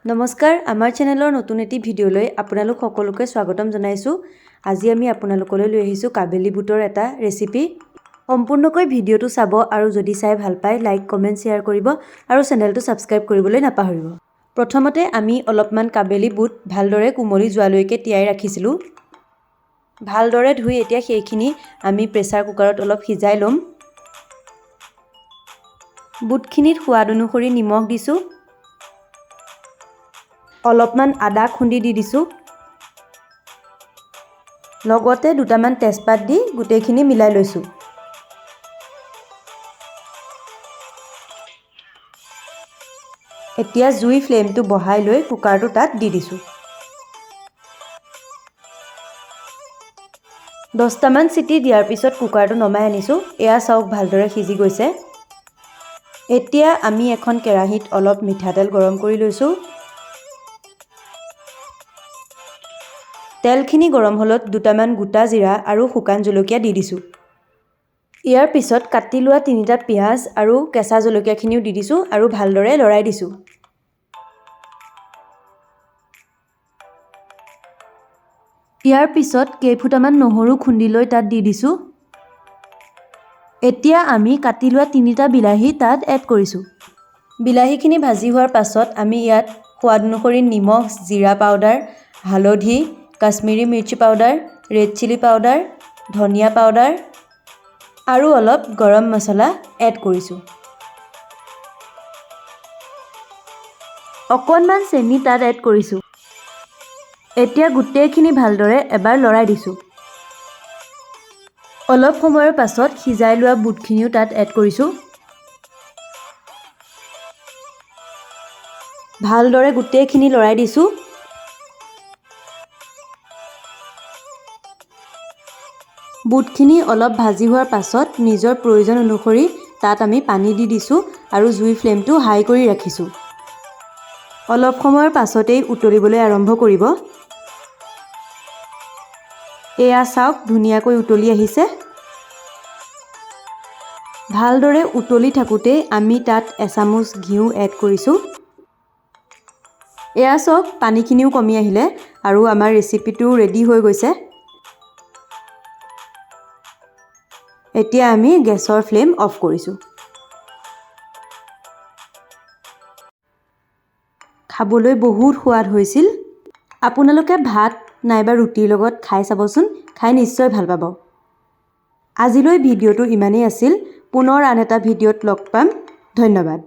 নমস্কাৰ আমাৰ চেনেলৰ নতুন এটি ভিডিঅ'লৈ আপোনালোক সকলোকে স্বাগতম জনাইছো। আজি আমি আপোনালোকলৈ লৈ আহিছো কাবেলি বুটৰ এটা ৰেচিপি। সম্পূৰ্ণকৈ ভিডিঅ'টো চাব আৰু যদি চাই ভাল পায় লাইক কমেন্ট শেয়াৰ কৰিব আৰু চেনেলটো সাবস্ক্ৰাইব কৰিবলৈ নাপাহৰিব। প্ৰথমতে আমি অলপমান কাবেলি বুট ভালদৰে কুমলি যোৱালৈকে তিয়াই ৰাখিছিলো। ভালদৰে ধুই এতিয়া সেইখিনি আমি প্ৰেছাৰ কুকাৰত অলপ সিজাই লম। বুটখিনিত সোৱাদ অনুসৰি নিমখ দিছো। অলপমান আদা খুন্দি দি দিছো। লগতে দুটামান তেজপাত দি গুটেইখিনি মিলাই লৈছো। এতিয়া জুই ফ্লেমটো বঢ়াই লৈ কুকাৰটো তাত দি দিছো। 10টামান চিটি দিয়াৰ পিছত কুকাৰটো নমাই আনিছো। এয়া চাওক ভালদৰে সিজি গৈছে। এতিয়া আমি এখন কেৰাহীত অলপ মিঠাতেল গৰম কৰি লৈছো। তেলখিনি গৰম হলত দুটামান গোটা জিৰা আৰু শুকান জলকীয়া দি দিছো। ইয়াৰ পিছত কাটি লোৱা 3টা পিয়াজ আৰু কেঁচা জলকীয়াখিনিও দি দিছো আৰু ভালদৰে লৰাই দিছো। ইয়াৰ পিছত কেইফুটামান নহৰু খুন্দি লৈ তাত দি দিছো। এতিয়া আমি কাটি লোৱা 3টা বিলাহী তাত এড কৰিছো। বিলাহীখিনি ভাজি হোৱাৰ পাছত আমি ইয়াত সোৱাদ অনুসৰি নিমখ, জিৰা পাউডাৰ, হালধি, কাশ্মীৰী মিৰ্চি পাউডাৰ, ৰেড চিলি পাউডাৰ, ধনিয়া পাউডাৰ আৰু অলপ গৰম মছলা এড কৰিছো। অকণমান চেনি তাত এড কৰিছো। এতিয়া গুটেইখিনি ভালদৰে এবাৰ লৰাই দিছো। অলপ সময়ৰ পাছত সিজাই লোৱা বুটখিনিও তাত এড কৰিছো। ভালদৰে গুটেইখিনি লৰাই দিছো। বুটখিনি অলপ ভাজি হোৱাৰ পাছত নিজৰ প্ৰয়োজন অনুসৰি তাত আমি পানী দি দিছো আৰু জুই ফ্লেমটো হাই কৰি ৰাখিছো। অলপ সময়ৰ পাছতেই উতলিবলৈ আৰম্ভ কৰিব। এয়া চাওক ধুনীয়াকৈ উতলি আহিছে। ভালদৰে উতলি থাকোতে আমি তাত এচামুচ ঘিউ এড কৰিছো। এয়া চাওক পানীখিনিও কমি আহিলে আৰু আমাৰ ৰেচিপিটো ৰেডি হৈ গৈছে। এতিয়া আমি গেছৰ ফ্লেম অফ কৰিছো। খাবলৈ বহুত সোৱাদ হৈছিল। আপোনালোকে ভাত নাইবা ৰুটিৰ লগত খাই চাবচোন, খাই নিশ্চয় ভাল পাব। আজিলৈ ভিডিঅ'টো ইমানেই আছিল। পুনৰ আন এটা ভিডিঅ'ত লগ পাম। ধন্যবাদ।